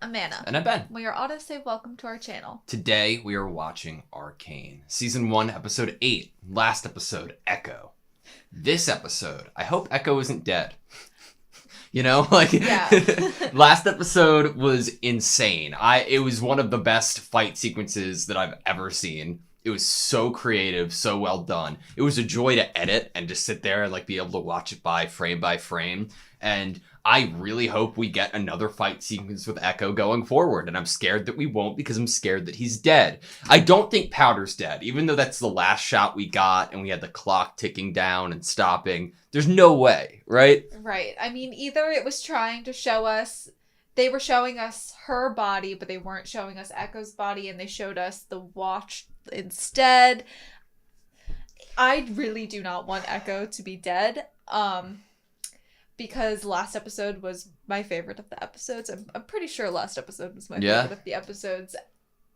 I'm Anna. And I'm Ben. We are AutoSave. Welcome to our channel. Today we are watching Arcane. Season 1, Episode 8. Last episode, Echo. This episode, I hope Echo isn't dead. You know, last episode was insane. It was one of the best fight sequences that I've ever seen. It was so creative, so well done. It was a joy to edit and just sit there and be able to watch it by frame. And I really hope we get another fight sequence with Echo going forward. And I'm scared that we won't because I'm scared that he's dead. I don't think Powder's dead, even though that's the last shot we got and we had the clock ticking down and stopping. There's no way, right? Right. I mean, either it was trying to show us, they were showing us her body, but they weren't showing us Echo's body, and they showed us the watch instead. I really do not want Echo to be dead. Because last episode was my favorite of the episodes. I'm pretty sure last episode was my favorite of the episodes.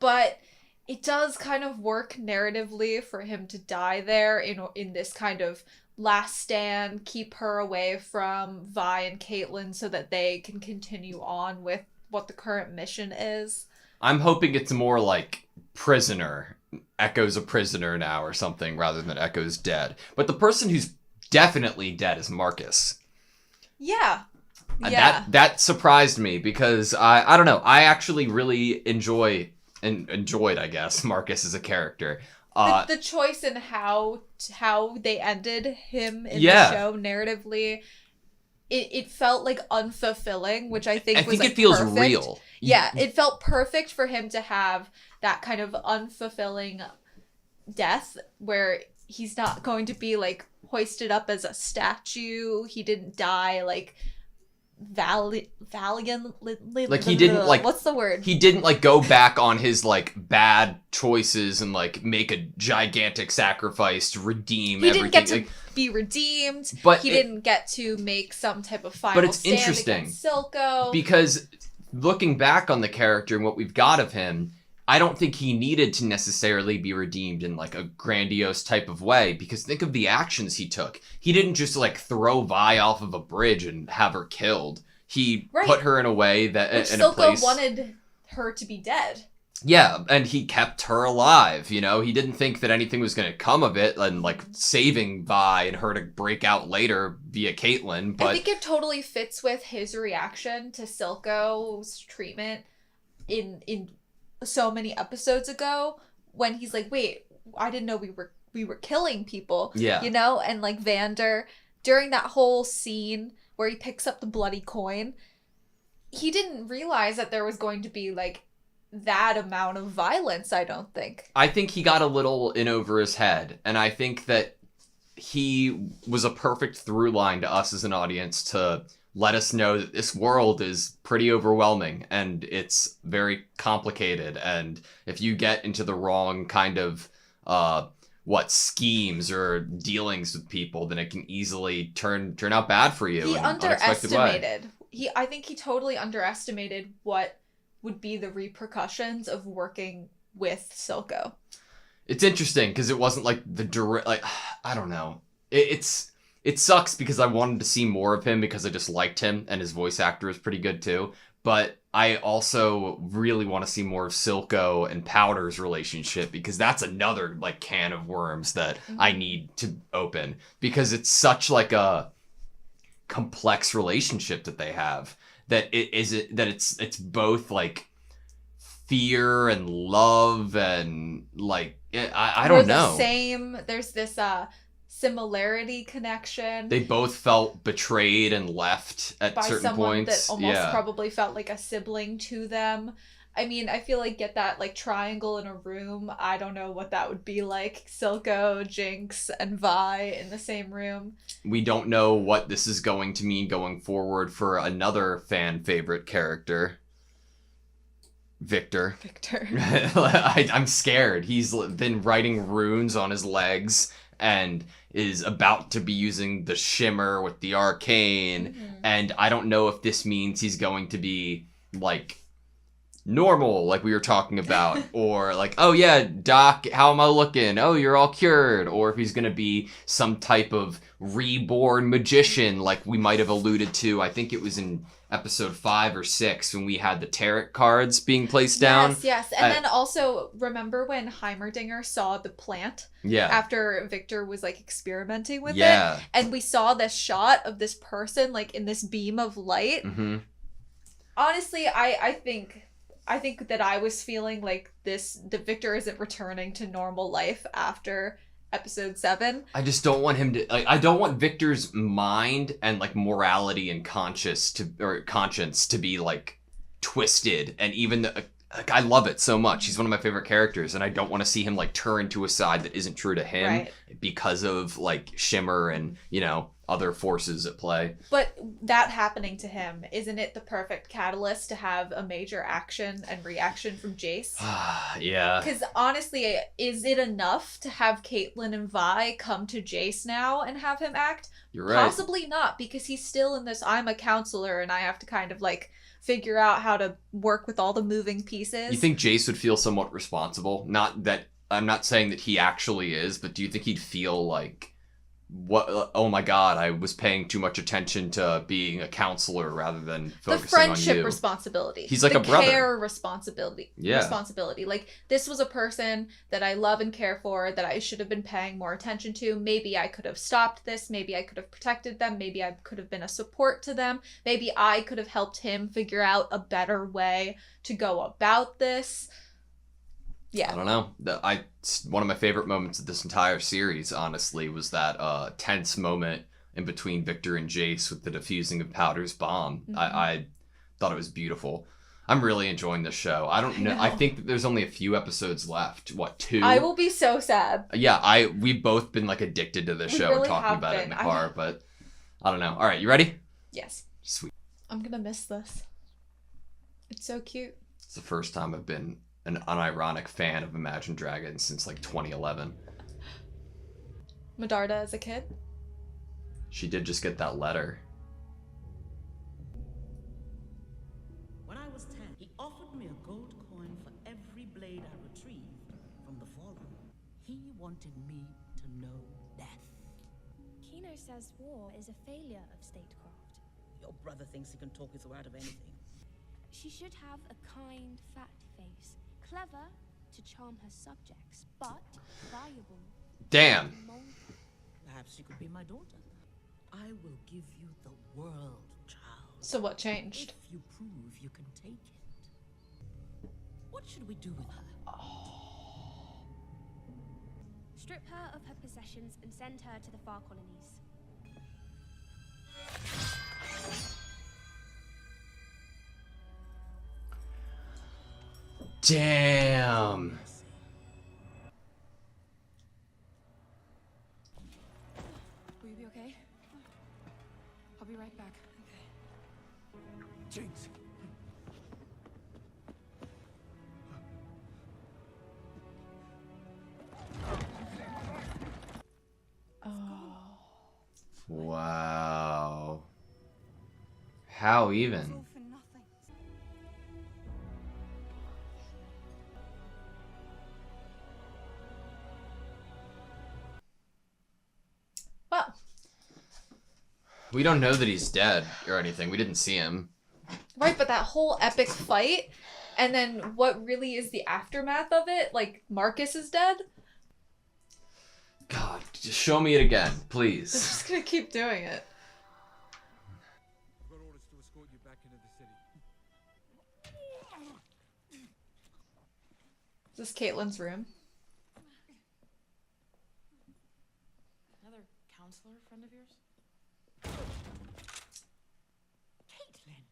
But it does kind of work narratively for him to die there in this kind of last stand, keep her away from Vi and Caitlin so that they can continue on with what the current mission is. I'm hoping it's more like prisoner. Echo's a prisoner now or something rather than Echo's dead. But the person who's definitely dead is Marcus. Yeah. That surprised me because I don't know. I actually really enjoyed, I guess, Marcus as a character. The choice in how they ended him in the show narratively, it felt like unfulfilling, which I think it feels perfect. real. Yeah, it felt perfect for him to have that kind of unfulfilling death where he's not going to be hoisted up as a statue. He didn't die valiantly. He didn't what's the word? He didn't go back on his bad choices and make a gigantic sacrifice to redeem everything. He didn't get to be redeemed. But he didn't get to make some type of final stand against Silco. Because looking back on the character and what we've got of him, I don't think he needed to necessarily be redeemed in a grandiose type of way, because think of the actions he took. He didn't just throw Vi off of a bridge and have her killed. He put her in a way that which in Silco a place wanted her to be dead. Yeah, and he kept her alive, you know? He didn't think that anything was going to come of it, and saving Vi and her to break out later via Caitlin, but I think it totally fits with his reaction to Silco's treatment in so many episodes ago when he's like, wait, I didn't know we were killing people. Yeah. You know? And Vander, during that whole scene where he picks up the bloody coin, he didn't realize that there was going to be that amount of violence, I don't think. I think he got a little in over his head, and I think that he was a perfect through line to us as an audience to let us know that this world is pretty overwhelming and it's very complicated, and if you get into the wrong kind of schemes or dealings with people, then it can easily turn out bad for you. He in an unexpected way. I think he totally underestimated what would be the repercussions of working with Silco. It's interesting because it wasn't the direct, I don't know. It sucks because I wanted to see more of him because I just liked him, and his voice actor is pretty good too. But I also really want to see more of Silco and Powder's relationship, because that's another can of worms that I need to open, because it's such a complex relationship that they have, that it's both fear and love and I don't know. There's this similarity connection. They both felt betrayed and left at certain points. That almost probably felt like a sibling to them. I mean, I feel get that triangle in a room. I don't know what that would be like. Silco, Jinx, and Vi in the same room. We don't know what this is going to mean going forward for another fan favorite character. Victor. I'm scared. He's been writing runes on his legs and is about to be using the shimmer with the arcane. And I don't know if this means he's going to be normal, like we were talking about, or like, oh yeah, Doc, how am I looking? Oh, you're all cured. Or if he's gonna be some type of reborn magician, like we might have alluded to. I think it was in episode 5 or 6 when we had the tarot cards being placed down. Yes. And then also, remember when Heimerdinger saw the plant? Yeah. After Victor was like experimenting with it? And we saw this shot of this person like in this beam of light. Mm-hmm. Honestly, I think that I was feeling like that Victor isn't returning to normal life after episode 7. I just don't want him to, like, I don't want Victor's mind and like morality and conscience to be like twisted. And even like, I love it so much. He's one of my favorite characters, and I don't want to see him like turn to a side that isn't true to him because of like Shimmer and, you know, other forces at play. But that happening to him, isn't it the perfect catalyst to have a major action and reaction from Jace? Yeah. Because honestly, is it enough to have Caitlyn and Vi come to Jace now and have him act? You're right. Possibly not, because he's still in this, I'm a counselor and I have to kind of like figure out how to work with all the moving pieces. You think Jace would feel somewhat responsible? Not that, I'm not saying that he actually is, but do you think he'd feel like, what? Oh my God, I was paying too much attention to being a counselor rather than focusing on you. The friendship responsibility. He's like a brother. The care responsibility. Yeah. Responsibility. Like, this was a person that I love and care for, that I should have been paying more attention to. Maybe I could have stopped this. Maybe I could have protected them. Maybe I could have been a support to them. Maybe I could have helped him figure out a better way to go about this. Yeah. I don't know. One of my favorite moments of this entire series, honestly, was that tense moment in between Victor and Jace with the defusing of Powder's bomb. Mm-hmm. I thought it was beautiful. I'm really enjoying this show. I don't know. I think that there's only a few episodes left. What, 2? I will be so sad. Yeah, we've both been like addicted to this show really and talking about it in the car, but I don't know. All right, you ready? Yes. Sweet. I'm gonna miss this. It's so cute. It's the first time I've been an unironic fan of Imagine Dragons since like 2011. Medarda as a kid? She did just get that letter. When I was 10, he offered me a gold coin for every blade I retrieved from the Fallen. He wanted me to know death. Kino says war is a failure of statecraft. Your brother thinks he can talk his way out of anything. She should have a kind, fat face. Clever to charm her subjects, but valuable. Damn. Perhaps she could be my daughter. I will give you the world, child. So what changed? If you prove you can take it. What should we do with her? Strip her of her possessions and send her to the far colonies. Damn. Will you be okay? I'll be right back. Okay. Jinx. Wow. How even? Well, we don't know that he's dead or anything. We didn't see him. Right, but that whole epic fight, and then what really is the aftermath of it? Like, Marcus is dead? God, just show me it again, please. I'm just gonna keep doing it. I've got orders to escort you back into the city. Is this Caitlyn's room? Another counselor friend of yours? Caitlyn!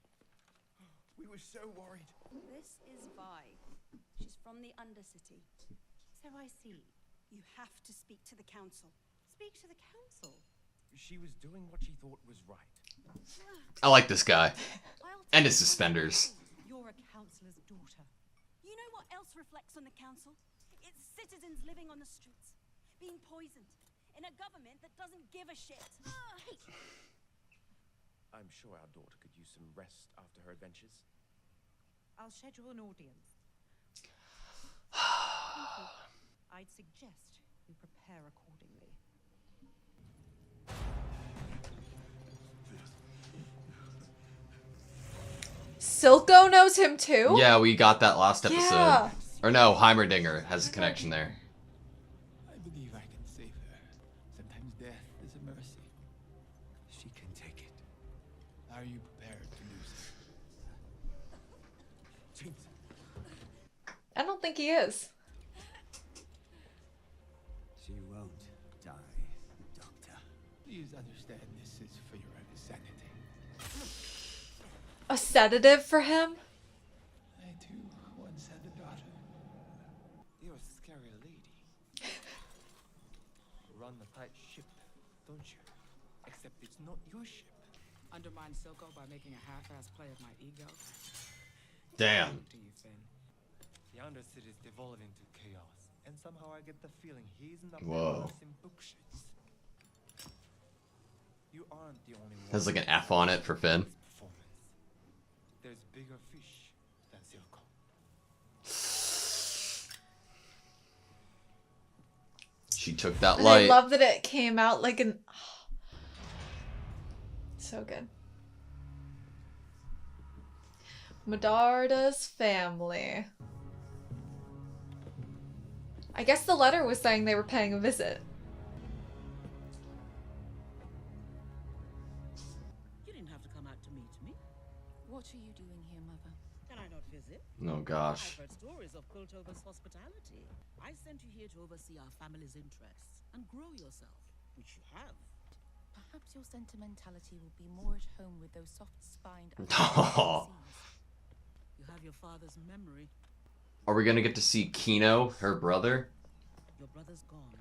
We were so worried. This is Vi. She's from the Undercity. So I see. You have to speak to the council. Speak to the council? She was doing what she thought was right. I like this guy. I'll And tell his you suspenders. You're a councillor's daughter. You know what else reflects on the council? It's citizens living on the streets, being poisoned, in a government that doesn't give a shit. I'm sure our daughter could use some rest after her adventures. I'll schedule an audience. I'd suggest you prepare accordingly. Silco knows him too? Yeah, we got that last episode. Yeah. Or no, Heimerdinger has a connection there. I believe I can save her. Sometimes death is a mercy. She can take it. Are you prepared to lose her? James. I don't think he is. She won't die, Doctor. Please understand this is for your own sanity. A sedative for him? I too once had a daughter. You're a scary lady. Run a tight ship, don't you? Except it's not your ship. Undermine Silco by making a half-ass play of my ego? Damn. Do you, Finn? The Undercity is devolving into chaos, and somehow I get the feeling he's not Whoa. in bookshits. You aren't the only one. Has like an F on it for Finn. Performance. There's bigger fish than Silco. She took that And I light. love that it came out like an... So good. Medarda's family. I guess the letter was saying they were paying a visit. You didn't have to come out to meet me. What are you doing here, Mother? Can I not visit? Oh gosh. I've heard stories of Piltover's hospitality. I sent you here to oversee our family's interests and grow yourself, which you have. Perhaps your sentimentality will be more at home with those soft-spined... Oh. You have your father's memory. Are we gonna get to see Kino, her brother? Your brother's gone.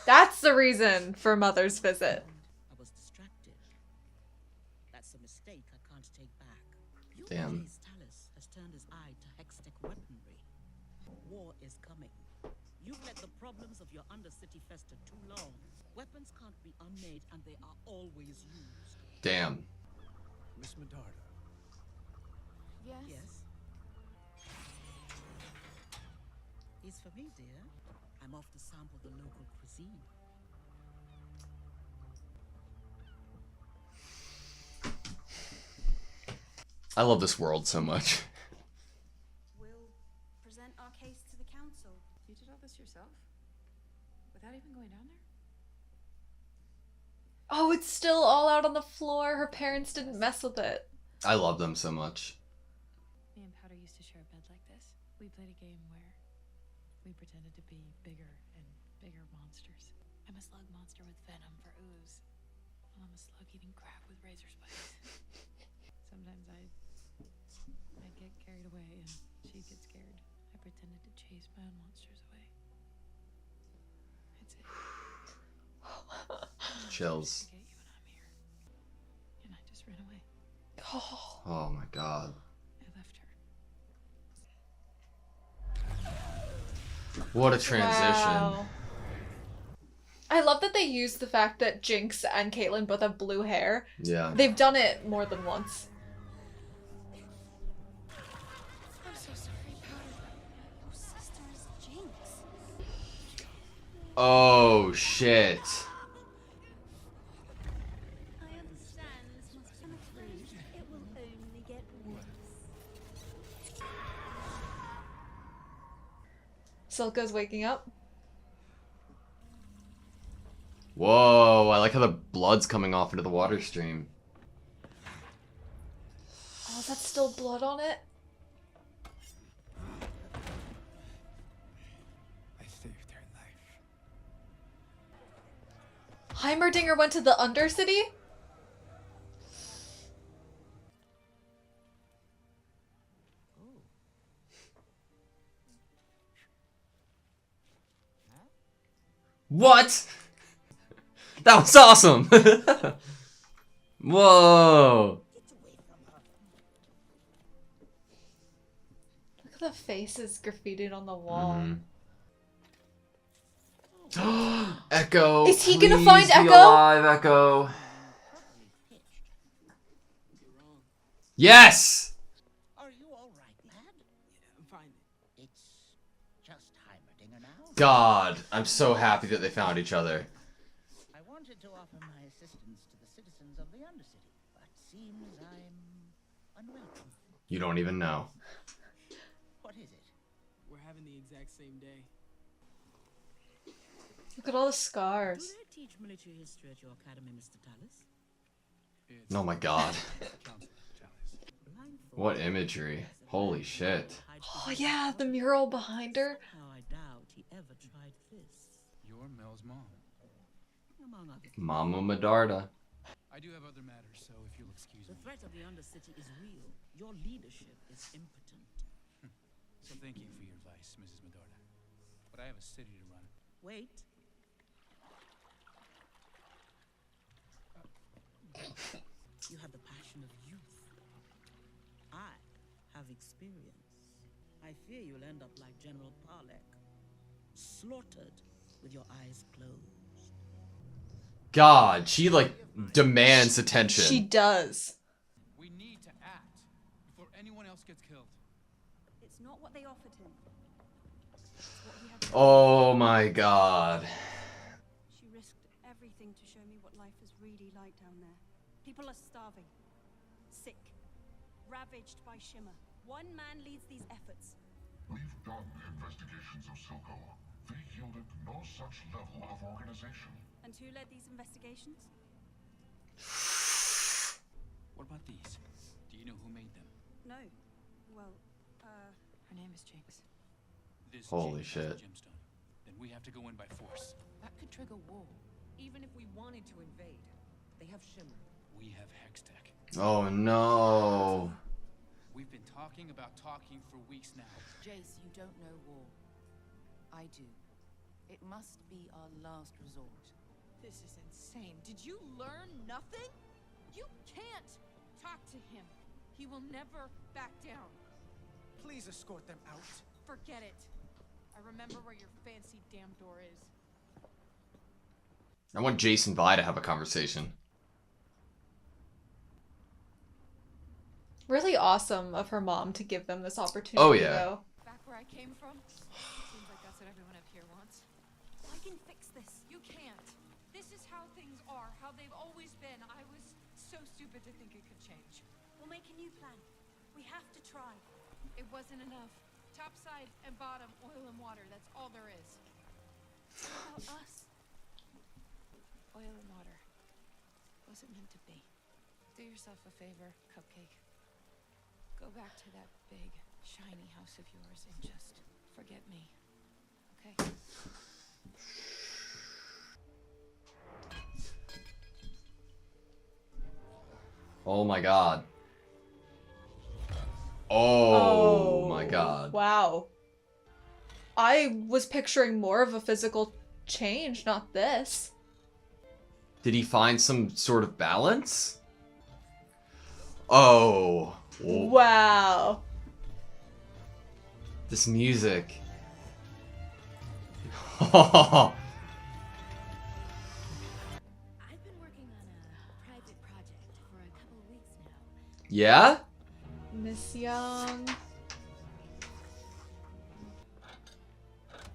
That's the reason for Mother's visit. I was distracted. That's a mistake I can't take back. Damn. Talus has turned his eye to Hextech weaponry. War is coming. You've let the problems of your Undercity fester too long. Weapons can't be unmade, and they are always used. Damn. Miss Medarda. Yes? Yes? It's for me, dear. I'm off to sample the local cuisine. I love this world so much. We'll present our case to the council. You did all this yourself? Without even going down there? Oh, it's still all out on the floor. Her parents didn't mess with it. I love them so much. Me and Powder used to share a bed like this. We played a game where we pretended to be bigger and bigger monsters. I'm a slug monster with venom for ooze. Well, I'm a slug-eating crab with razor spikes. Sometimes I'd get carried away and she'd get scared. I pretended to chase my own monsters away. That's it. Chills. Get you when I'm here. And I just ran away. Oh. Oh my god. I left her. What a transition. Wow. I love that they use the fact that Jinx and Caitlyn both have blue hair. Yeah. They've done it more than once. I'm so sorry, Powder. Your sister is Jinx. Oh shit. I understand this must be afraid. It will only get worse. Silco's waking up. Whoa, I like how the blood's coming off into the water stream. Oh, that's still blood on it? I saved her life. Heimerdinger went to the Undercity? What? That was awesome! Whoa! Look at the faces graffitied on the wall. Echo! Is he gonna please find be Echo? alive, Echo! Yes! God, I'm so happy that they found each other. I wanted to offer my assistance to the citizens of the Undercity, but seems I'm unwelcome. You don't even know. What is it? We're having the exact same day. Look at all the Do scars. they teach military history at your academy, Mr. Tallis? Oh my God. Blindfolded. What imagery. Holy shit. Oh yeah, the mural behind her. Somehow I doubt he ever tried this. You're Mel's mom. Among other things. Mama Medarda. I do have other matters, so if you'll excuse The me. threat of the Undercity is real. Your leadership is impotent. So thank you for your advice, Mrs. Medarda. But I have a city to run. Wait. You have the passion of youth. I have experience. I fear you'll end up like General Parlek, slaughtered with your eyes closed. God, she like demands attention. She does. We need to act before anyone else gets killed. It's not what they offered him. It's what he had to Oh my God. She risked everything to show me what life is really like down there. People are starving, sick, ravaged by Shimmer. One man leads these efforts. We've done investigations of Silco. They yielded no such level of organization. And who led these investigations? What about these? Do you know who made them? No. Well, Her name is Jinx. This Holy Jinx has the shit. gemstone. Then we have to go in by force. That could trigger war. Even if we wanted to invade, they have Shimmer. We have Hextech. Oh no. We've been talking about talking for weeks now. Jace, you don't know war. I do. It must be our last resort. This is insane. Did you learn nothing? You can't talk to him. He will never back down. Please escort them out. Forget it. I remember where your fancy damn door is. I want Jason Vi to have a conversation. Really awesome of her mom to give them this opportunity. Oh, yeah. Though. Back where I came from? Seems like that's what everyone up here wants. I can fix this. You can't. This is how things are, how they've always been. I was so stupid to think it could change. We'll make a new plan. We have to try. It wasn't enough. Top side and bottom, oil and water. That's all there is. What about us? Oil and water. Wasn't meant to be. Do yourself a favor, Cupcake. Go back to that big, shiny house of yours and just forget me. Okay? Oh my God. Oh my God. Wow. I was picturing more of a physical change, not this. Did he find some sort of balance? Oh. Wow. This music. Oh. I've been working on a private project for a couple of weeks now. Yeah? Miss Young.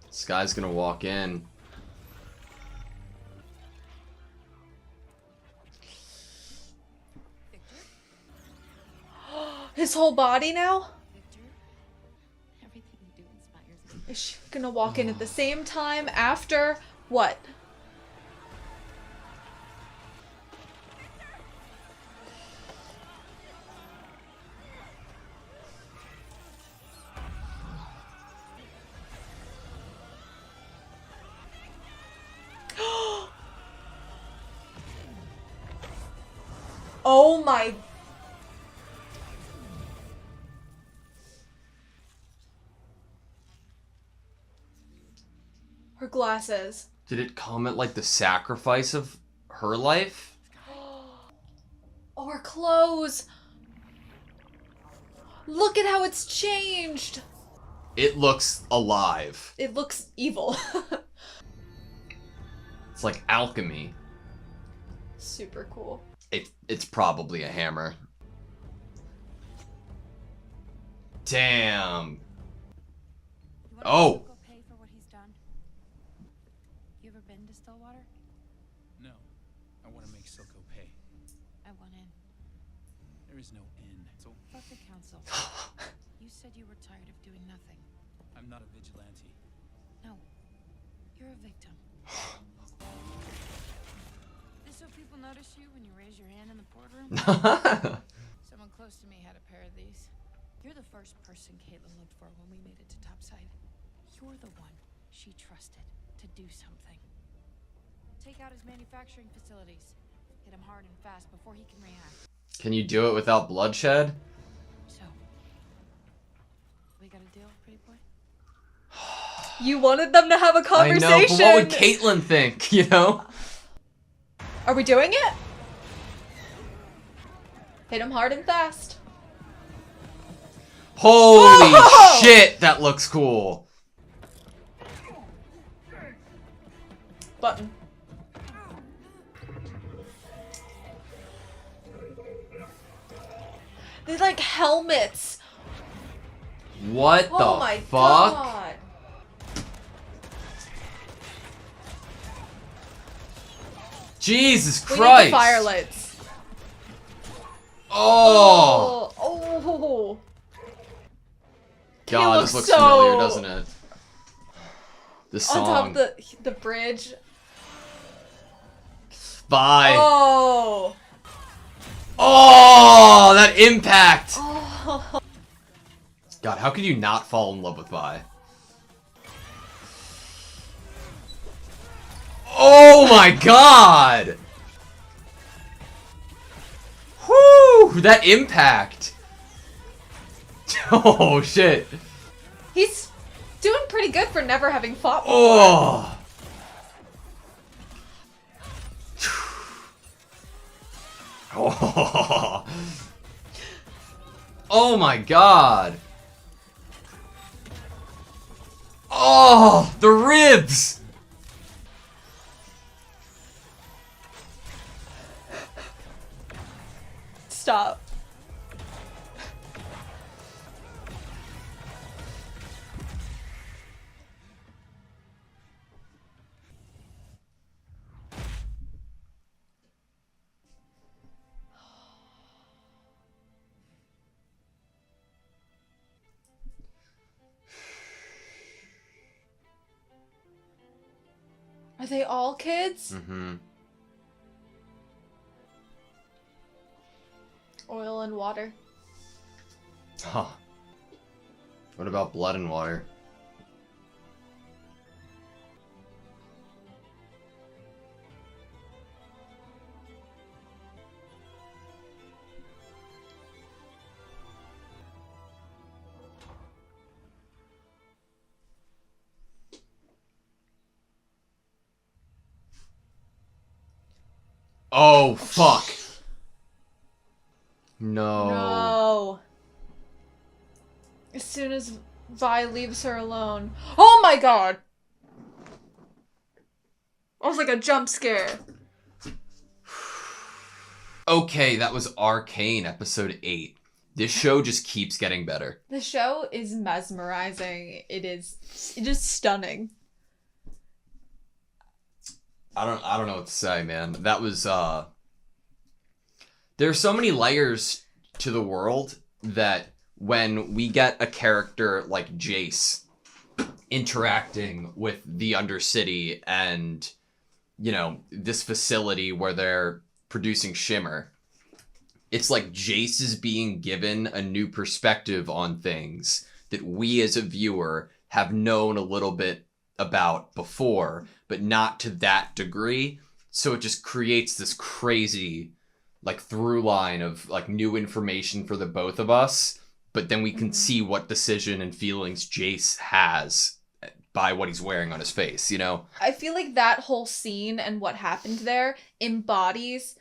This guy's gonna walk in. His whole body now? Victor, everything you do inspires me. Is she gonna walk in at the same time after what? Oh my. Her glasses. Did it come at like the sacrifice of her life? Oh, her clothes. Look at how it's changed. It looks alive. It looks evil. It's like alchemy. Super cool. It's probably a hammer. Damn. You want Oh. to go pay for what he's done? Stillwater? No. I want to make Silco pay. I want in. There is no in. So Fuck the council. You said you were tired of doing nothing. I'm not a vigilante. No. You're a victim. This so people notice you when you raise your hand in the boardroom? Someone close to me had a pair of these. You're the first person Caitlin looked for when we made it to topside. You're the one she trusted to do something. Take out his manufacturing facilities. Hit him hard and fast before he can react. Can you do it without bloodshed? So, we got a deal, pretty boy? You wanted them to have a conversation. I know, but what would Caitlin think, you know? Are we doing it? Hit him hard and fast. Holy shit, that looks cool. Button. They're like helmets. What Oh the my fuck? God. Jesus We Christ. need the firelights. Oh. Oh. God, looks this looks so- familiar, doesn't it? This On top song. of the bridge. Bye. Oh. Oh, that impact. Oh. God, how could you not fall in love with Vi? Oh my god! Whoo! That impact! Oh shit! He's doing pretty good for never having fought before. Oh! Oh! Oh my god! Oh! The ribs! Stop. Are they all kids? Mm-hmm. Oil and water. Huh. What about blood and water? Oh, fuck. No. No. As soon as Vi leaves her alone. Oh my god! That was like a jump scare. Okay, that was Arcane, episode 8. This show just keeps getting better. The show is mesmerizing. It is stunning. I don't know what to say, man. That was there's so many layers to the world that when we get a character like Jace interacting with the Undercity and, you know, this facility where they're producing Shimmer, it's like Jace is being given a new perspective on things that we as a viewer have known a little bit about before, but not to that degree. So it just creates this crazy like through line of like new information for the both of us, but then we can see what decision and feelings Jace has by what he's wearing on his face, you know? I feel like that whole scene and what happened there embodies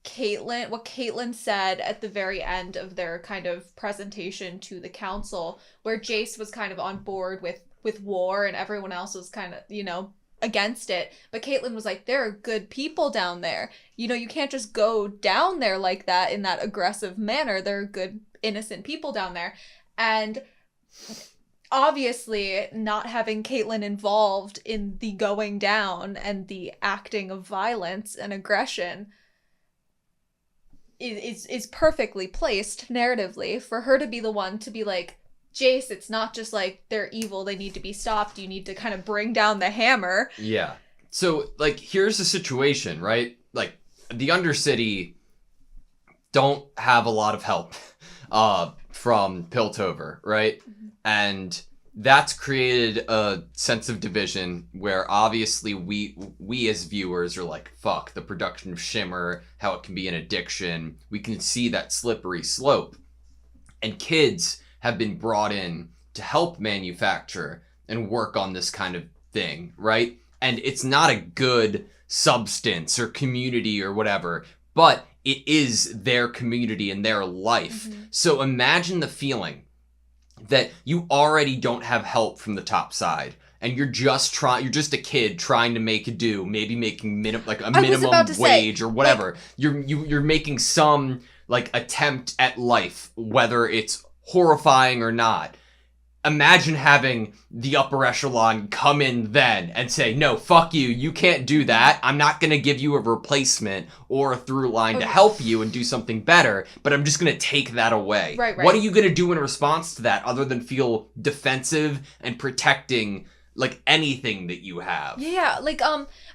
what Caitlin said at the very end of their kind of presentation to the council, where Jace was kind of on board with war and everyone else was kind of, you know, against it. But Caitlin was like, there are good people down there. You know, you can't just go down there like that in that aggressive manner. There are good, innocent people down there. And obviously not having Caitlyn involved in the going down and the acting of violence and aggression is perfectly placed narratively for her to be the one to be like, Jace, it's not just like they're evil, they need to be stopped, you need to kind of bring down the hammer. Yeah. So, like, here's the situation, right? Like, the Undercity don't have a lot of help from Piltover, right? Mm-hmm. And that's created a sense of division where obviously we as viewers are like, fuck, the production of Shimmer, how it can be an addiction. We can see that slippery slope. And kids have been brought in to help manufacture and work on this kind of thing, right? And it's not a good substance or community or whatever, but it is their community and their life. Mm-hmm. So imagine the feeling that you already don't have help from the top side, and you're just a kid trying to make a do, maybe making minimum wage or whatever. Like, you're making some like attempt at life, whether it's horrifying or not. Imagine having the upper echelon come in then and say, no, fuck you, you can't do that. I'm not going to give you a replacement or a through line to help you and do something better, but I'm just going to take that away. Right. What are you going to do in response to that other than feel defensive and protecting like anything that you have? Yeah, like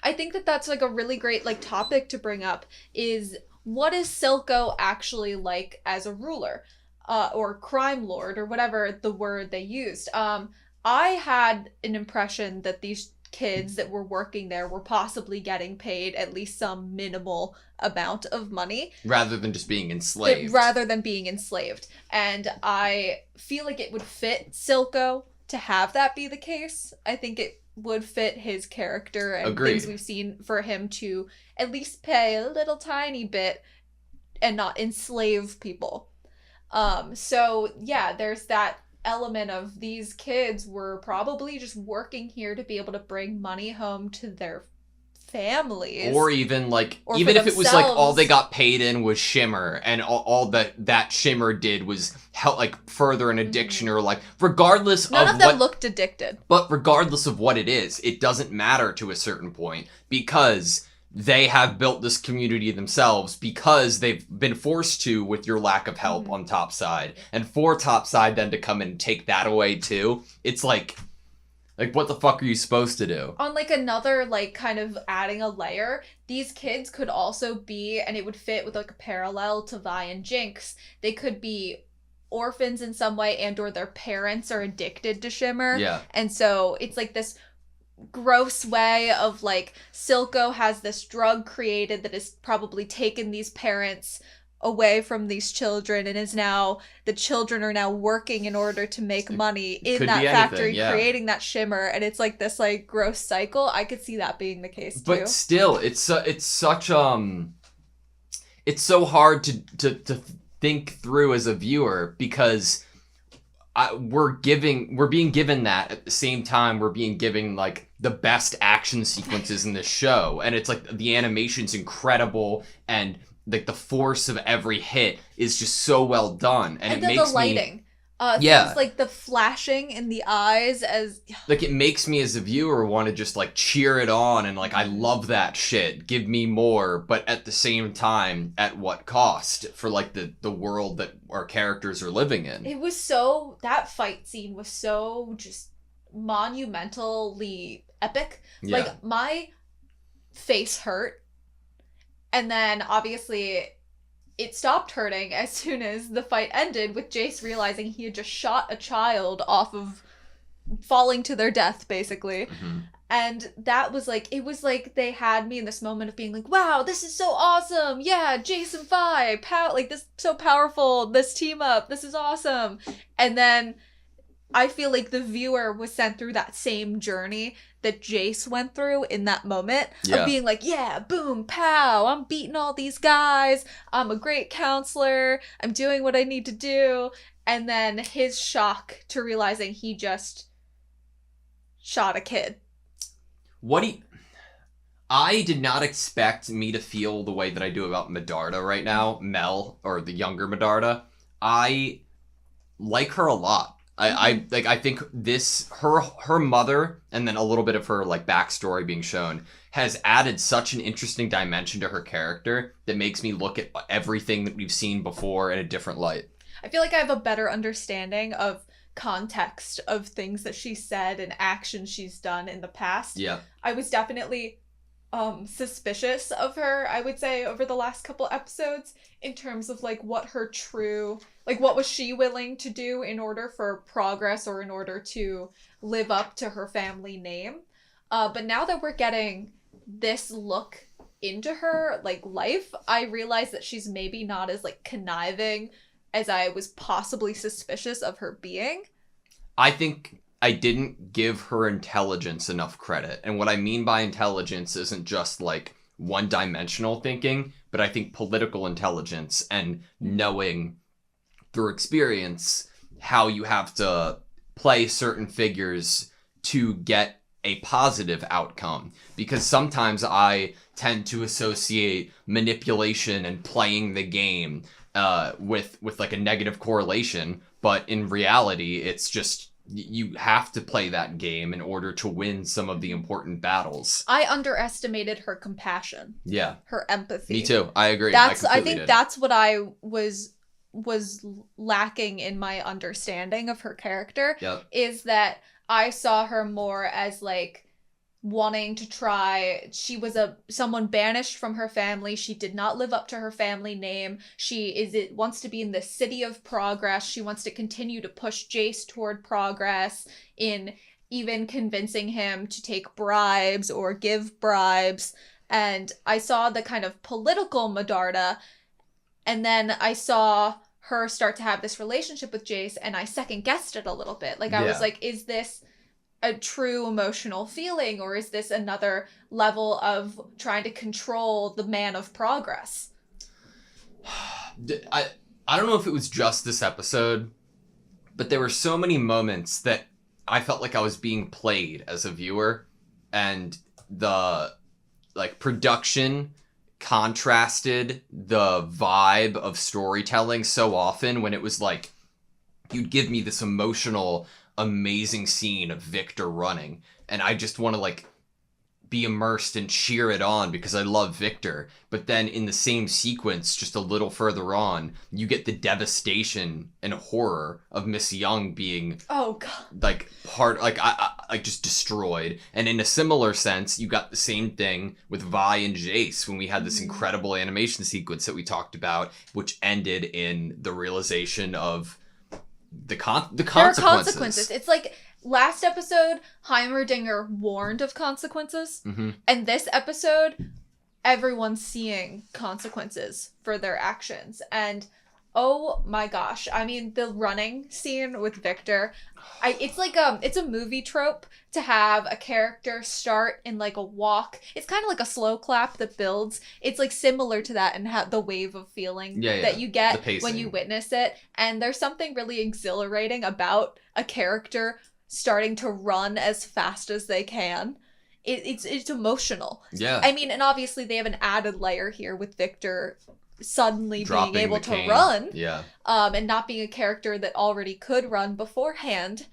I think that's like a really great like topic to bring up is, what is Silco actually like as a ruler? Or crime lord, or whatever the word they used. I had an impression that these kids that were working there were possibly getting paid at least some minimal amount of money. Rather than just being enslaved. And I feel like it would fit Silco to have that be the case. I think it would fit his character and things we've seen for him to at least pay a little tiny bit and not enslave people. So yeah, there's that element of these kids were probably just working here to be able to bring money home to their families. Or even like, even if it was like all they got paid in was Shimmer, and all that Shimmer did was help like further an addiction, or like regardless None of them looked addicted. But regardless of what it is, it doesn't matter to a certain point, because they have built this community themselves because they've been forced to with your lack of help on top side. And for top side then to come and take that away too, it's like what the fuck are you supposed to do? On like another like kind of adding a layer, these kids could also be, and it would fit with like a parallel to Vi and Jinx, they could be orphans in some way, and or their parents are addicted to Shimmer. Yeah. And so it's like this gross way of like, Silco has this drug created that has probably taken these parents away from these children, and is now, the children are now working in order to make money in that factory, creating that Shimmer, and it's like this like gross cycle. I could see that being the case too. But still, it's such it's so hard to think through as a viewer, because we're being given that at the same time we're being given like the best action sequences in this show, and it's like the animation's incredible, and like the force of every hit is just so well done, and it makes the lighting. Things like the flashing in the eyes, as like it makes me as a viewer want to just like cheer it on, and like, I love that shit, give me more, but at the same time, at what cost for like the world that our characters are living in? It was so, that fight scene was so just monumentally epic. Yeah. Like, my face hurt, and then obviously it stopped hurting as soon as the fight ended, with Jace realizing he had just shot a child off of falling to their death, basically. Mm-hmm. And that was like, it was like they had me in this moment of being like, wow, this is so awesome. Yeah, Jace and Vi, like this, so powerful, this team up, this is awesome. And then I feel like the viewer was sent through that same journey that Jace went through in that moment of being like, yeah, boom, pow, I'm beating all these guys, I'm a great counselor, I'm doing what I need to do. And then his shock to realizing he just shot a kid. I did not expect me to feel the way that I do about Medarda right now, Mel, or the younger Medarda. I like her a lot. I think her mother, and then a little bit of her like backstory being shown, has added such an interesting dimension to her character that makes me look at everything that we've seen before in a different light. I feel like I have a better understanding of context of things that she said and actions she's done in the past. Yeah. I was definitely suspicious of her, I would say, over the last couple episodes in terms of like what her true, like what was she willing to do in order for progress or in order to live up to her family name. But now that we're getting this look into her like life, I realize that she's maybe not as like conniving as I was possibly suspicious of her being. I think I didn't give her intelligence enough credit. And what I mean by intelligence isn't just like one-dimensional thinking, but I think political intelligence and knowing through experience how you have to play certain figures to get a positive outcome. Because sometimes I tend to associate manipulation and playing the game with like a negative correlation, but in reality, it's just you have to play that game in order to win some of the important battles. I underestimated her compassion. Yeah. Her empathy. Me too. I agree. I think that's what I was lacking in my understanding of her character. Yep. Is that I saw her more as like wanting to try. She was someone banished from her family. She did not live up to her family name. She wants to be in the city of progress. She wants to continue to push Jace toward progress in even convincing him to take bribes or give bribes. And I saw the kind of political Medarda, and then I saw her start to have this relationship with Jace, and I second guessed it a little bit. Like I was like, is this a true emotional feeling, or is this another level of trying to control the man of progress? I don't know if it was just this episode, but there were so many moments that I felt like I was being played as a viewer, and the like production contrasted the vibe of storytelling so often when it was like you'd give me this emotional amazing scene of Victor running, and I just want to like be immersed and cheer it on because I love Victor. But then in the same sequence, just a little further on, you get the devastation and horror of Miss Young being like I just destroyed. And in a similar sense, you got the same thing with Vi and Jace when we had this incredible animation sequence that we talked about, which ended in the realization of the consequences. There are consequences. It's like last episode, Heimerdinger warned of consequences. Mm-hmm. And this episode, everyone's seeing consequences for their actions. And oh my gosh, I mean, the running scene with Victor, it's like it's a movie trope to have a character start in like a walk. It's kind of like a slow clap that builds. It's like similar to that and the wave of feeling that you get when you witness it. And there's something really exhilarating about a character starting to run as fast as they can. It's emotional. Yeah. I mean, and obviously they have an added layer here with Victor suddenly dropping being able the to cane. run. Yeah. And not being a character that already could run beforehand.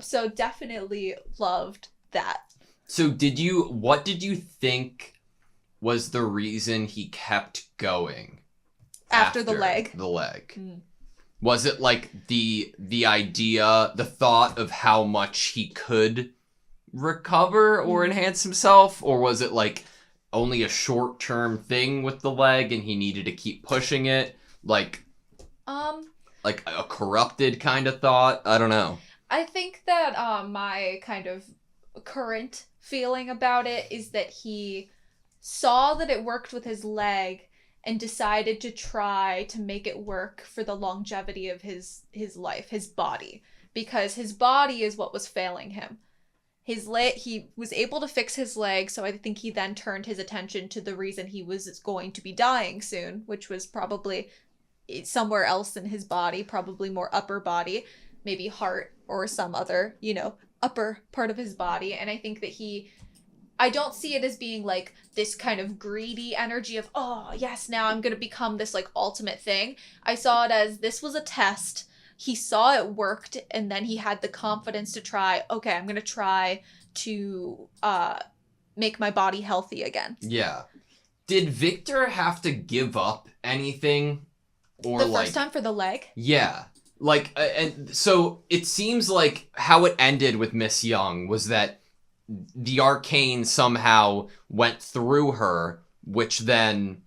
So definitely loved that. So what did you think was the reason he kept going after the leg? The leg. Was it like the idea, the thought of how much he could recover or enhance himself? Or was it like only a short-term thing with the leg and he needed to keep pushing it? Like a corrupted kind of thought? I don't know. I think that my kind of current feeling about it is that he saw that it worked with his leg and decided to try to make it work for the longevity of his life, his body, because his body is what was failing him. His leg, he was able to fix his leg, so I think he then turned his attention to the reason he was going to be dying soon, which was probably somewhere else in his body, probably more upper body, maybe heart or some other, upper part of his body. And I think that I don't see it as being like this kind of greedy energy of, oh yes, now I'm going to become this like ultimate thing. I saw it as this was a test he saw it worked, and then he had the confidence to try, okay, I'm going to try to make my body healthy again. Yeah. Did Victor have to give up anything? Or the first time for the leg? Yeah. Like, and so it seems like how it ended with Miss Young was that the arcane somehow went through her, which then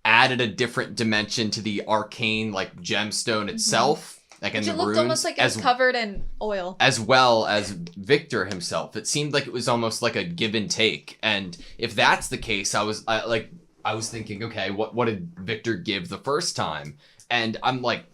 added a different dimension to the arcane, like, gemstone itself. Like, Which in it the looked runes, almost like it was covered in oil. as well as Victor himself. It seemed like it was almost like a give and take. And if that's the case, I was thinking, okay, what did Victor give the first time? And I'm like,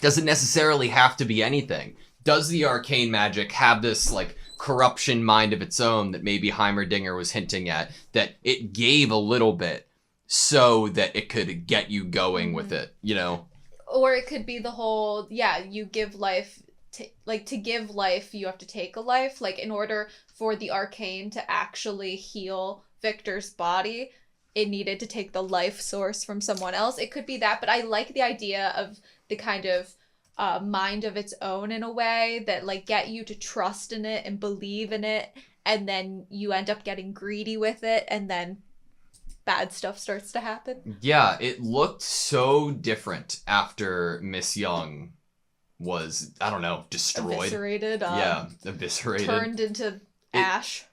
doesn't necessarily have to be anything. Does the arcane magic have this, like, corruption mind of its own that maybe Heimerdinger was hinting at, that it gave a little bit so that it could get you going with it, you know? Or it could be the whole, you give life, to give life, you have to take a life. Like, in order for the arcane to actually heal Victor's body, it needed to take the life source from someone else. It could be that, but I like the idea of the kind of mind of its own in a way that, like, get you to trust in it and believe in it, and then you end up getting greedy with it, and then bad stuff starts to happen. Yeah, it looked so different after Miss Young was, I don't know, destroyed. Eviscerated. Eviscerated. Turned into ash.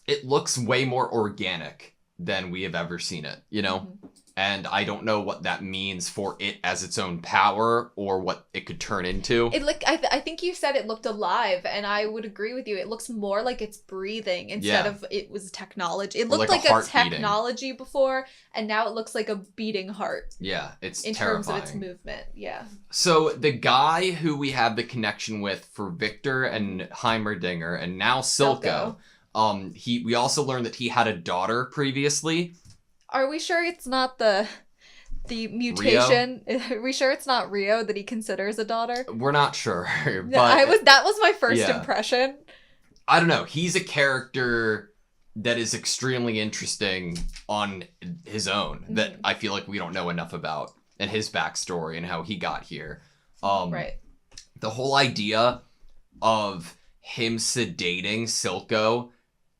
It looks way more organic than we have ever seen it, you know? Mm-hmm. And I don't know what that means for it as its own power or what it could turn into. I think you said it looked alive, and I would agree with you. It looks more like it's breathing instead of it was technology. It looked like a technology before, and now it looks like a beating heart. Yeah, it's in terrifying. terms of its movement. Yeah. So the guy who we have the connection with for Victor and Heimerdinger, and now Silco. We also learned that he had a daughter previously. Are we sure it's not the mutation? Rio? Are we sure it's not Rio that he considers a daughter? We're not sure. But that was my first impression. I don't know. He's a character that is extremely interesting on his own that I feel like we don't know enough about, and his backstory and how he got here. Right. The whole idea of him sedating Silco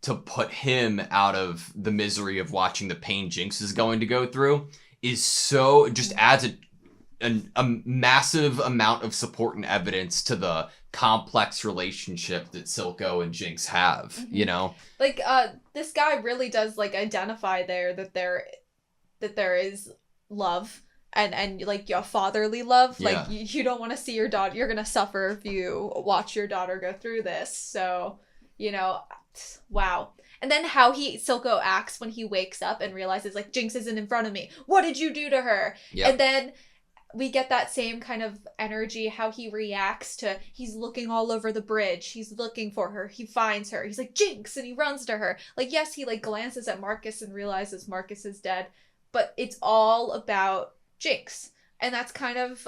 to put him out of the misery of watching the pain Jinx is going to go through is so, just adds a massive amount of support and evidence to the complex relationship that Silco and Jinx have, you know? Like, this guy really does, like, identify that there is love and like, your fatherly love. Like, you don't want to see your daughter, you're gonna suffer if you watch your daughter go through this. So, you know, wow. And then how Silco acts when he wakes up and realizes, like, Jinx isn't in front of me. What did you do to her? Yep. And then we get that same kind of energy, how he reacts to, he's looking all over the bridge. He's looking for her. He finds her. He's like, Jinx! And he runs to her. Like, yes, he, like, glances at Marcus and realizes Marcus is dead. But it's all about Jinx. And that's kind of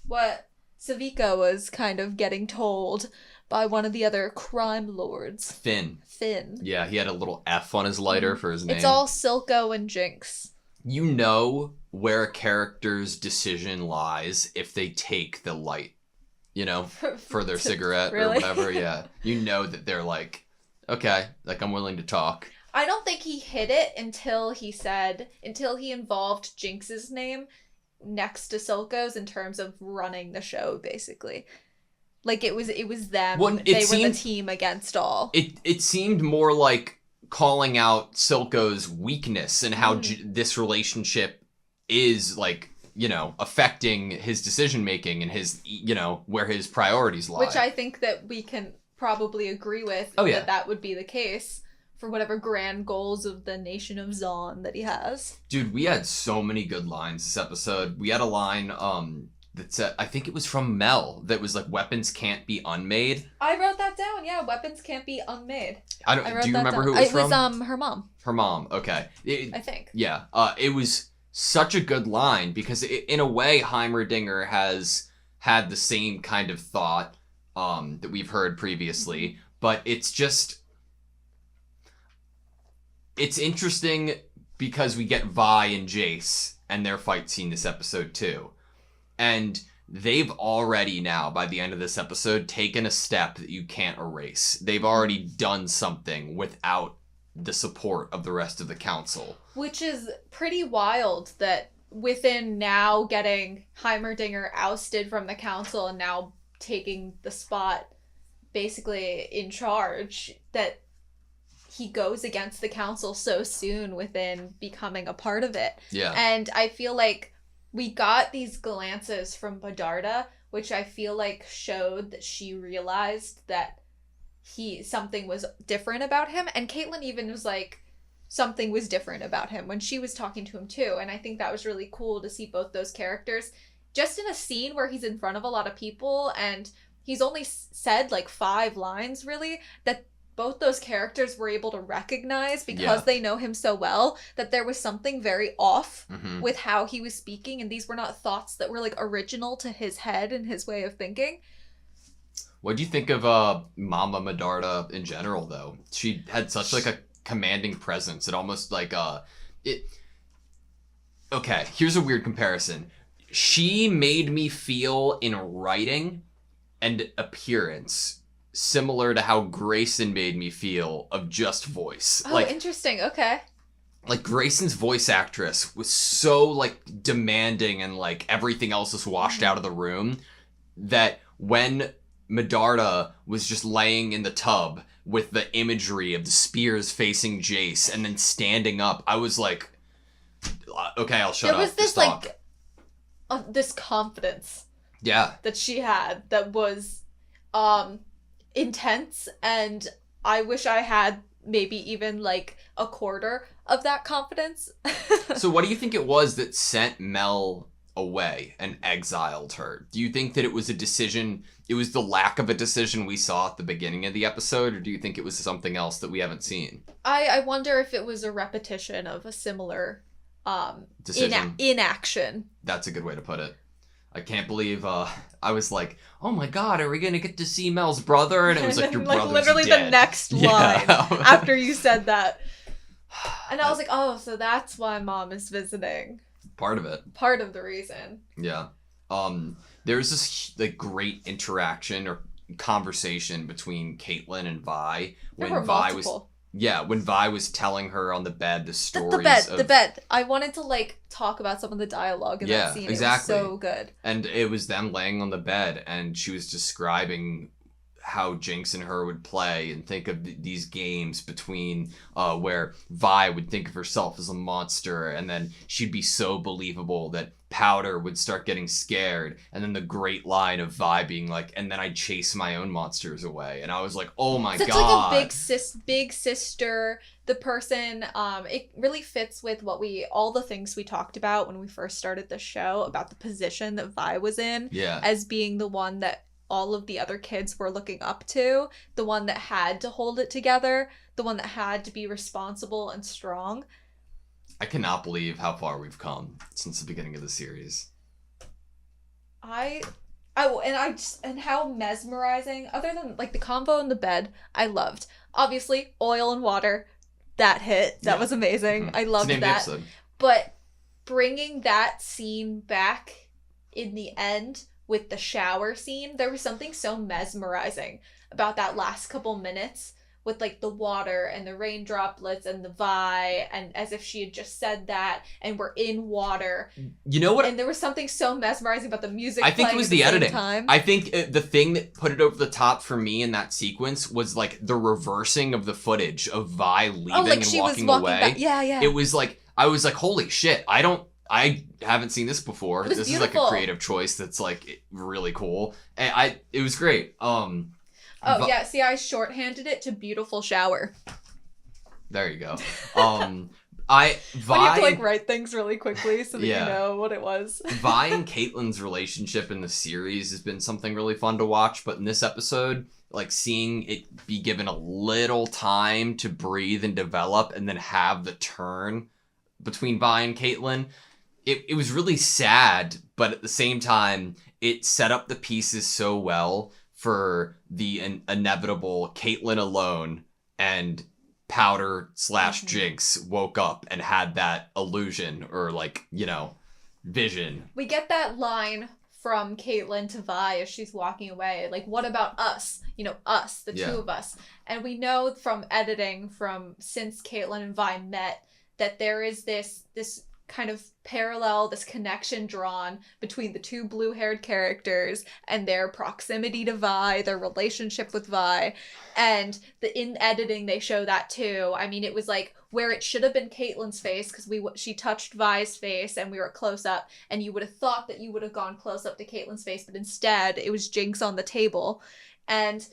what Savika was kind of getting told by one of the other crime lords. Finn. Yeah, he had a little F on his lighter for his name. It's all Silco and Jinx. You know where a character's decision lies if they take the light, you know, for their cigarette or whatever. Yeah. You know that they're like, okay, like, I'm willing to talk. I don't think he hid it until he involved Jinx's name next to Silco's in terms of running the show, basically. Like, it was them. Well, they were the team against all. It seemed more like calling out Silco's weakness and how this relationship is, like, you know, affecting his decision making and his, you know, where his priorities lie. Which I think that we can probably agree with. That would be the case for whatever grand goals of the nation of Zon that he has. Dude, we had so many good lines this episode. We had a line that said, I think it was from Mel, that was like, weapons can't be unmade. I wrote that down. Yeah, weapons can't be unmade. Do you remember who it was from? It was her mom. Her mom. Okay. I think. Yeah. It was such a good line because in a way, Heimerdinger has had the same kind of thought that we've heard previously, but it's just, it's interesting because we get Vi and Jace and their fight scene this episode too. And they've already now, by the end of this episode, taken a step that you can't erase. They've already done something without the support of the rest of the council. Which is pretty wild that within now getting Heimerdinger ousted from the council and now taking the spot basically in charge, that he goes against the council so soon within becoming a part of it. Yeah. And I feel like we got these glances from Badarda, which I feel like showed that she realized that something was different about him. And Caitlin even was like, something was different about him when she was talking to him too. And I think that was really cool to see both those characters just in a scene where he's in front of a lot of people and he's only said like 5 lines really, that both those characters were able to recognize because they know him so well, that there was something very off with how he was speaking, and these were not thoughts that were like original to his head and his way of thinking. What do you think of Mama Medarda in general, though? She had such like a commanding presence. It almost like Okay, here's a weird comparison. She made me feel in writing and appearance similar to how Grayson made me feel of just voice. Oh, interesting. Okay. Like Grayson's voice actress was so like demanding and like everything else is washed out of the room that when Medarda was just laying in the tub with the imagery of the spears facing Jace and then standing up, I was like, okay, I'll shut up. There was this like this confidence that she had that was intense, and I wish I had maybe even like a quarter of that confidence. So what do you think it was that sent Mel away and exiled her? Do you think that it was a decision, it was the lack of a decision we saw at the beginning of the episode, or do you think it was something else that we haven't seen? I wonder if it was a repetition of a similar decision. Inaction. That's a good way to put it. I can't believe I was like, oh my god, are we gonna get to see Mel's brother? And it was like, your brother's literally dead. The next line after you said that. And I was like, oh, so that's why Mom is visiting. Part of it. Part of the reason. Yeah. There's this like great interaction or conversation between Caitlin and Vi when Vi was telling her on the bed the stories the bed. I wanted to like talk about some of the dialogue in that scene. Exactly. It was so good. And it was them laying on the bed and she was describing how Jinx and her would play and think of these games between where Vi would think of herself as a monster and then she'd be so believable that Powder would start getting scared, and then the great line of Vi being like, and then I'd chase my own monsters away. And I was like, oh my god. It's like a big sister, the person, it really fits with all the things we talked about when we first started the show about the position that Vi was in as being the one that all of the other kids were looking up to, the one that had to hold it together, the one that had to be responsible and strong. I cannot believe how far we've come since the beginning of the series. And how mesmerizing, other than like the convo in the bed, I loved. Obviously, oil and water, that hit. That was amazing. Mm-hmm. I loved that. But bringing that scene back in the end with the shower scene, there was something so mesmerizing about that last couple minutes with like the water and the rain droplets and the Vi, and as if she had just said that, and we're in water. You know what? And there was something so mesmerizing about the music. I think it was the editing. I think the thing that put it over the top for me in that sequence was like the reversing of the footage of Vi leaving and walking away. Yeah. It was like, I was like, holy shit, I haven't seen this before. This beautiful. Is like a creative choice that's like really cool. And it was great. See, I shorthanded it to beautiful shower. There you go. When you have to like write things really quickly so that you know what it was. Vi and Caitlin's relationship in the series has been something really fun to watch, but in this episode, like seeing it be given a little time to breathe and develop and then have the turn between Vi and Caitlin, it was really sad, but at the same time, it set up the pieces so well for the inevitable Caitlin alone and Powder / Jinx woke up and had that illusion or like, vision. We get that line from Caitlyn to Vi as she's walking away. Like, what about us? You know, us, the two of us. And we know from editing since Caitlyn and Vi met that there is this kind of parallel, this connection drawn between the two blue-haired characters and their proximity to Vi, their relationship with Vi. And in editing, they show that too. I mean, it was like where it should have been Caitlyn's face, because she touched Vi's face and we were close up, and you would have thought that you would have gone close up to Caitlyn's face, but instead it was Jinx on the table. And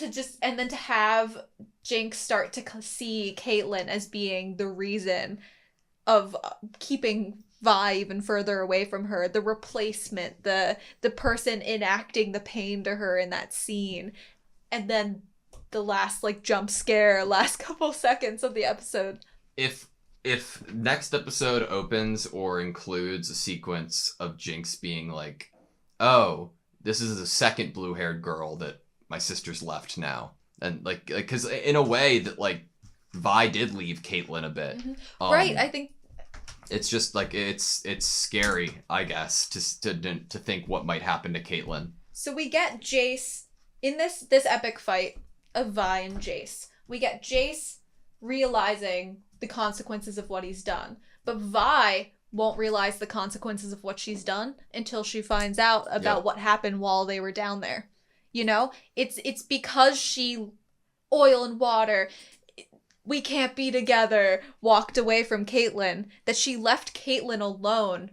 then to have Jinx start to see Caitlyn as being the reason of keeping Vi even further away from her, the replacement, the person enacting the pain to her in that scene. And then the last jump scare, last couple seconds of the episode. If next episode opens or includes a sequence of Jinx being like, oh, this is the second blue-haired girl that my sister's left now. And because in a way that Vi did leave Caitlyn a bit. Mm-hmm. Right, I think it's just it's scary, I guess, to think what might happen to Caitlyn. So we get Jace in this epic fight of Vi and Jace. We get Jace realizing the consequences of what he's done, but Vi won't realize the consequences of what she's done until she finds out about what happened while they were down there. You know, it's because she, oil and water, we can't be together, walked away from Caitlyn, that she left Caitlyn alone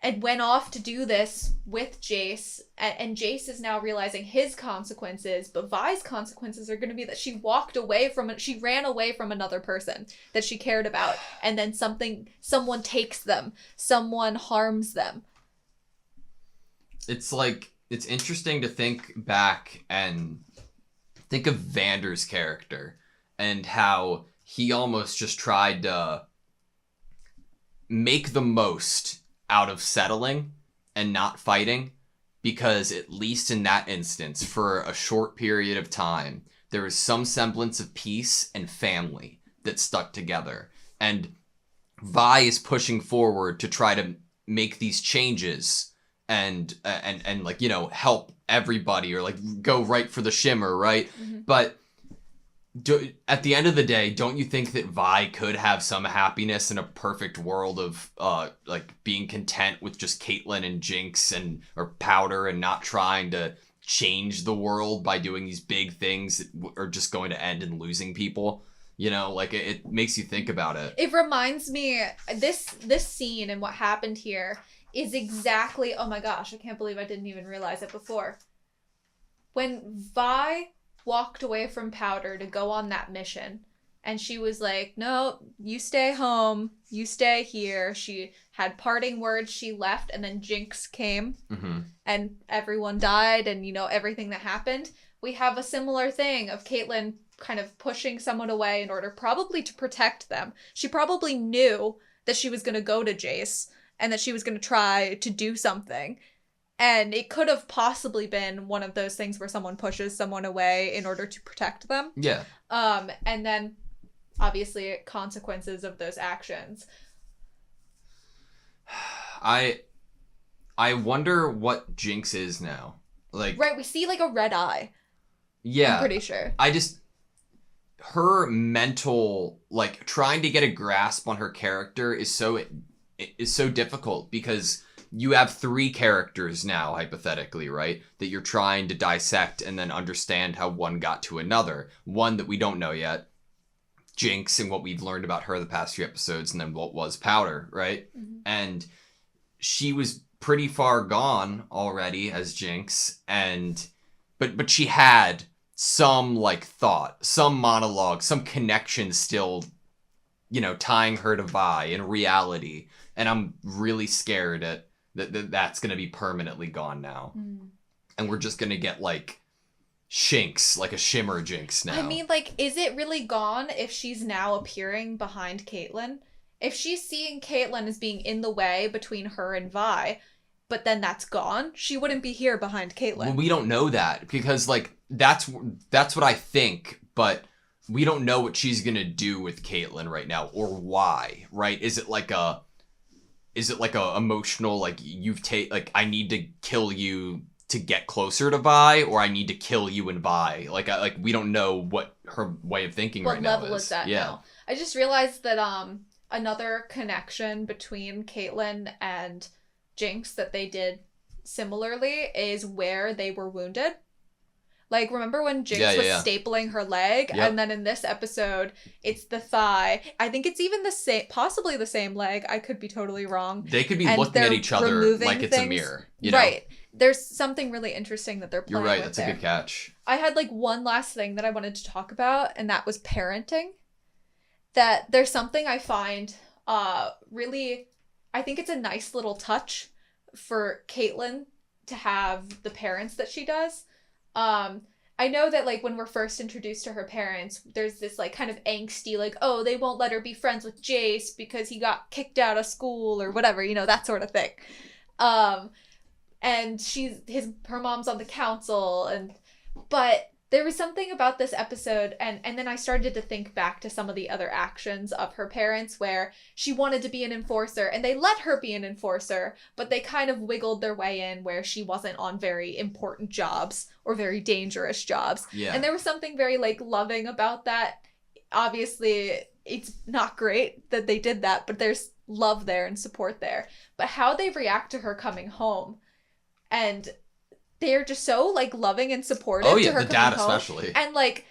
and went off to do this with Jace. And Jace is now realizing his consequences, but Vi's consequences are going to be that she ran away from another person that she cared about, and then someone takes them, someone harms them. It's interesting to think back and think of Vander's character and how he almost just tried to make the most out of settling and not fighting, because at least in that instance, for a short period of time, there was some semblance of peace and family that stuck together. And Vi is pushing forward to try to make these changes and help everybody, or go right for the shimmer, right? Mm-hmm. But at the end of the day, don't you think that Vi could have some happiness in a perfect world of being content with just Caitlyn and Jinx or Powder, and not trying to change the world by doing these big things that are just going to end in losing people? You know, it makes you think about it. It reminds me, this scene and what happened here is exactly, oh my gosh, I can't believe I didn't even realize it before. When Vi walked away from Powder to go on that mission, and she was like, no, you stay home, you stay here. She had parting words, she left, and then Jinx came, mm-hmm. and everyone died, and everything that happened. We have a similar thing of Caitlyn kind of pushing someone away in order probably to protect them. She probably knew that she was going to go to Jace and that she was going to try to do something. And it could have possibly been one of those things where someone pushes someone away in order to protect them. Yeah. And then, obviously, consequences of those actions. I wonder what Jinx is now. Right, we see, a red eye. Yeah. I'm pretty sure. Her mental, trying to get a grasp on her character is so difficult, because you have 3 characters now, hypothetically, right? That you're trying to dissect and then understand how one got to another. One that we don't know yet, Jinx, and what we've learned about her the past few episodes, and then what was Powder, right? Mm-hmm. And she was pretty far gone already as Jinx, but she had some thought, some monologue, some connection still, tying her to Vi in reality. And I'm really scared that's going to be permanently gone now. Mm. And we're just going to get Shinx, a shimmer Jinx now. I mean, is it really gone if she's now appearing behind Caitlyn? If she's seeing Caitlyn as being in the way between her and Vi, but then that's gone, she wouldn't be here behind Caitlyn. Well, we don't know that, because that's what I think, but we don't know what she's going to do with Caitlyn right now, or why, right? Is it is it like a emotional, like like I need to kill you to get closer to Vi, or I need to kill you and Vi? Like we don't know what her way of thinking right now is. What level is that now? I just realized that another connection between Caitlyn and Jinx that they did similarly is where they were wounded. Like, remember when Jinx was stapling her leg? Yep. And then in this episode, it's the thigh. I think it's even the same, possibly the same leg. I could be totally wrong. They could be looking at each other like it's a mirror. You know? Right. There's something really interesting that they're playing with. You're right. That's a good catch. I had like one last thing that I wanted to talk about, and that was parenting. That there's something I find really, I think it's a nice little touch for Caitlyn to have the parents that she does. I know that, like, when we're first introduced to her parents, there's this, like, kind of angsty, like, oh, they won't let her be friends with Jace because he got kicked out of school or whatever, you know, that sort of thing. And her mom's on the council, but there was something about this episode, and then I started to think back to some of the other actions of her parents where she wanted to be an enforcer, and they let her be an enforcer, but they kind of wiggled their way in where she wasn't on very important jobs or very dangerous jobs. Yeah. And there was something very, like, loving about that. Obviously, it's not great that they did that, but there's love there and support there. But how they react to her coming home, and they're just so, like, loving and supportive to her coming home. Oh, yeah, the dad especially. And, like,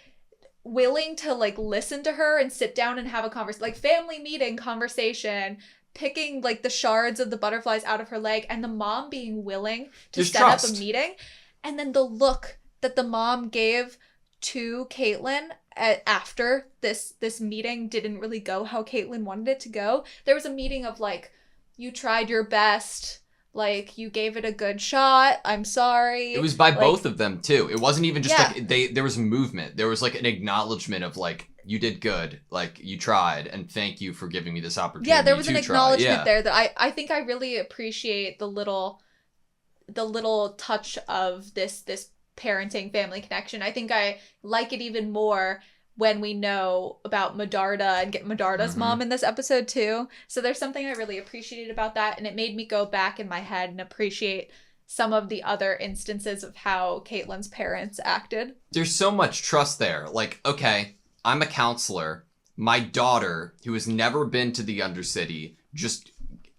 willing to, like, listen to her and sit down and have a conversation. Like, family meeting conversation, picking, like, the shards of the butterflies out of her leg, and the mom being willing to set up a meeting. And then the look that the mom gave to Caitlyn after this meeting didn't really go how Caitlyn wanted it to go. There was a meeting of, like, you tried your best. Like, you gave it a good shot. I'm sorry. It was by both of them, too. It wasn't even just like, there was movement. There was, like, an acknowledgement of, like, you did good. Like, you tried, and thank you for giving me this opportunity. Yeah, there was an acknowledgement there that I think I really appreciate the little touch of this parenting family connection. I think I like it even more when we know about Medarda and get Medarda's mom in this episode too. So there's something I really appreciated about that, and it made me go back in my head and appreciate some of the other instances of how Caitlyn's parents acted. There's so much trust there. Like, okay, I'm a counselor. My daughter, who has never been to the Undercity,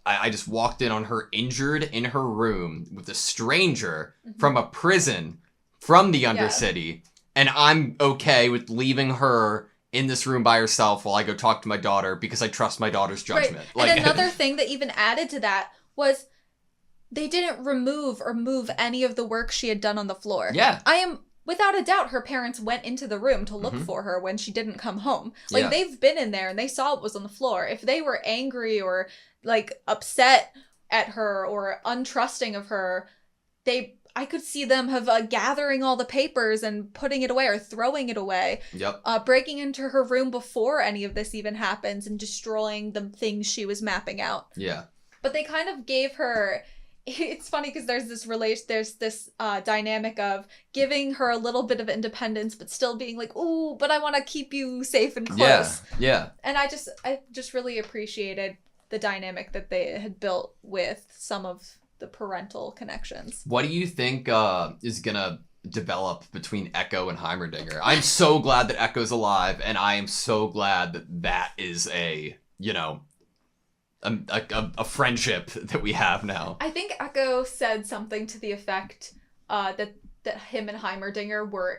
I just walked in on her injured in her room with a stranger from a prison from the Undercity. And I'm okay with leaving her in this room by herself while I go talk to my daughter because I trust my daughter's judgment. Right. Like, and another thing that even added to that was they didn't remove or move any of the work she had done on the floor. Yeah. I am, without a doubt, her parents went into the room to look for her when she didn't come home. Like, they've been in there and they saw what was on the floor. If they were angry or, like, upset at her or untrusting of her, I could see them have gathering all the papers and putting it away or throwing it away. Yep. Breaking into her room before any of this even happens and destroying the things she was mapping out. Yeah. But they kind of gave her. It's funny because there's this dynamic of giving her a little bit of independence, but still being like, ooh, but I want to keep you safe and close. Yeah. Yeah. And I just really appreciated the dynamic that they had built with some of the parental connections. What do you think is gonna develop between Echo and Heimerdinger? I'm so glad that Echo's alive, and I am so glad that is a friendship that we have now. I think Echo said something to the effect that him and Heimerdinger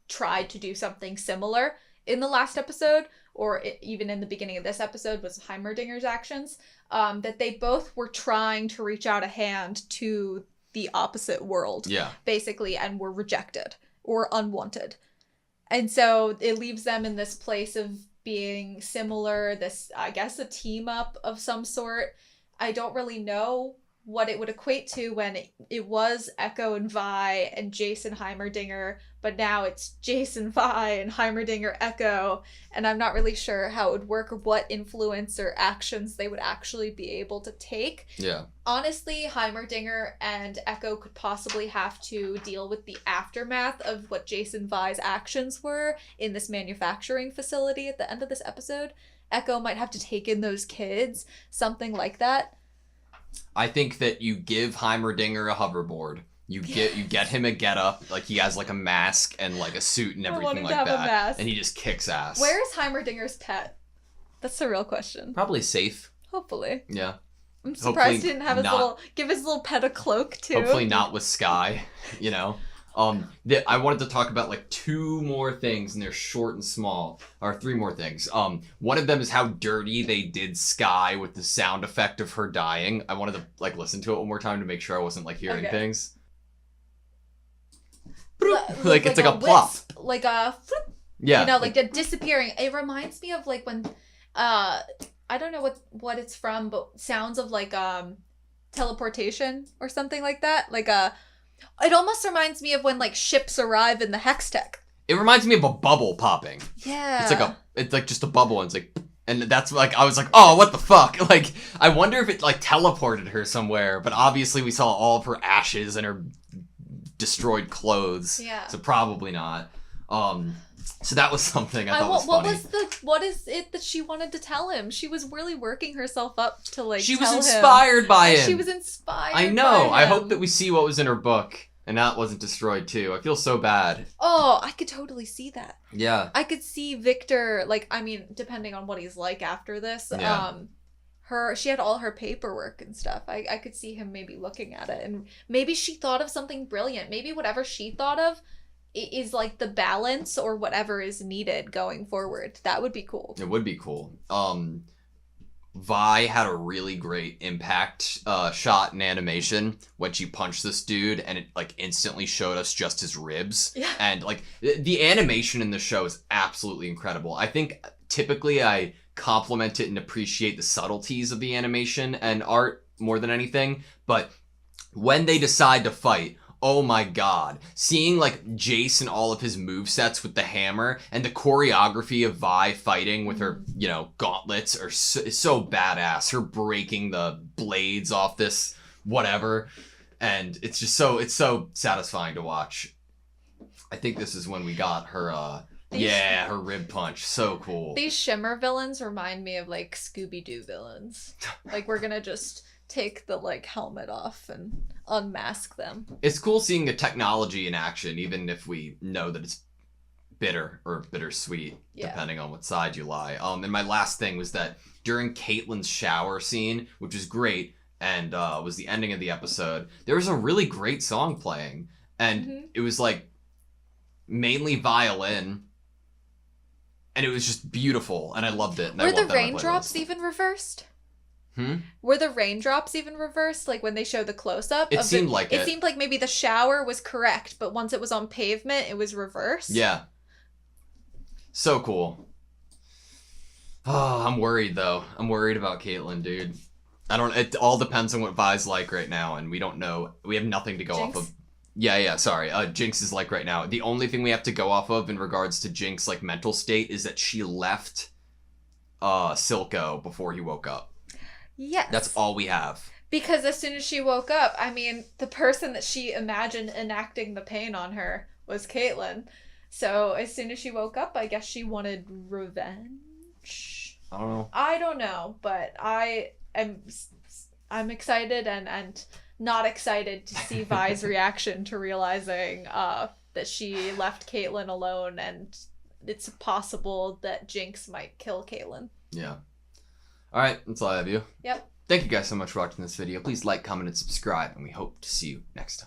tried to do something similar in the last episode, or even in the beginning of this episode was Heimerdinger's actions, that they both were trying to reach out a hand to the opposite world, basically, and were rejected or unwanted. And so it leaves them in this place of being similar, this, I guess, a team up of some sort. I don't really know what it would equate to when it was Echo and Vi and Jason Heimerdinger, but now it's Jason Vi and Heimerdinger Echo, and I'm not really sure how it would work or what influence or actions they would actually be able to take. Yeah. Honestly, Heimerdinger and Echo could possibly have to deal with the aftermath of what Jason Vi's actions were in this manufacturing facility at the end of this episode. Echo might have to take in those kids, something like that. I think that you give Heimerdinger a hoverboard. You get him a getup, like he has like a mask and like a suit and everything like that, and he just kicks ass. Where is Heimerdinger's pet? That's the real question. Probably safe. Hopefully. Yeah. I'm surprised he didn't have give his little pet a cloak too. Hopefully not with Sky, you know. I wanted to talk about like 2 more things, and they're short and small, or 3 more things. One of them is how dirty they did Sky with the sound effect of her dying. I wanted to like listen to it one more time to make sure I wasn't like hearing things. Like it's like a plop. Wisp, like a flip. Yeah. You know, like disappearing. It reminds me of like when I don't know what it's from, but sounds of like teleportation or something like that. Like it almost reminds me of when like ships arrive in the Hextech. It reminds me of a bubble popping. Yeah. It's like just a bubble, and it's like, and that's like, I was like, oh, what the fuck? Like, I wonder if it like teleported her somewhere, but obviously we saw all of her ashes and her destroyed clothes. Yeah. So probably not. So that was something I thought was funny. What is it that she wanted to tell him? She was really working herself up to like She tell was inspired him. by him. She was inspired. I know. By I him. hope that we see what was in her book and that wasn't destroyed too. I feel so bad. Oh, I could totally see that. Yeah. I could see Victor, like, I mean, depending on what he's like after this, she had all her paperwork and stuff. I could see him maybe looking at it, and maybe she thought of something brilliant. Maybe whatever she thought of is like the balance or whatever is needed going forward. That would be cool. It would be cool. Vi had a really great impact shot in animation when she punched this dude, and it like instantly showed us just his ribs. Yeah. And like the animation in the show is absolutely incredible. I think typically I compliment it and appreciate the subtleties of the animation and art more than anything, but when they decide to fight, oh my god. Seeing like Jace and all of his movesets with the hammer and the choreography of Vi fighting with her, you know, gauntlets is so badass. Her breaking the blades off this whatever. And it's just it's so satisfying to watch. I think this is when we got her her rib punch. So cool. These Shimmer villains remind me of like Scooby-Doo villains. Like we're gonna just take the like helmet off and unmask them. It's cool seeing the technology in action, even if we know that it's bitter or bittersweet, depending on what side you lie. And my last thing was that during Caitlyn's shower scene, which is great, and was the ending of the episode, there was a really great song playing, and it was like mainly violin, and it was just beautiful, and I loved it. And Were the raindrops even reversed? Were the raindrops even reversed? Like when they show the close-up? It seemed like it. It seemed like maybe the shower was correct, but once it was on pavement, it was reversed. Yeah. So cool. Oh, I'm worried though. I'm worried about Caitlyn, dude. It all depends on what Vi's like right now, and we don't know. We have nothing to go off of. Yeah, sorry. Jinx is like right now. The only thing we have to go off of in regards to Jinx like mental state is that she left Silco before he woke up. Yes. That's all we have. Because as soon as she woke up, I mean, the person that she imagined enacting the pain on her was Caitlyn. So as soon as she woke up, I guess she wanted revenge. I don't know, but I'm excited and not excited to see Vi's reaction to realizing that she left Caitlyn alone, and it's possible that Jinx might kill Caitlyn. Yeah. All right, that's all I have you. Yep. Thank you guys so much for watching this video. Please like, comment, and subscribe, and we hope to see you next time.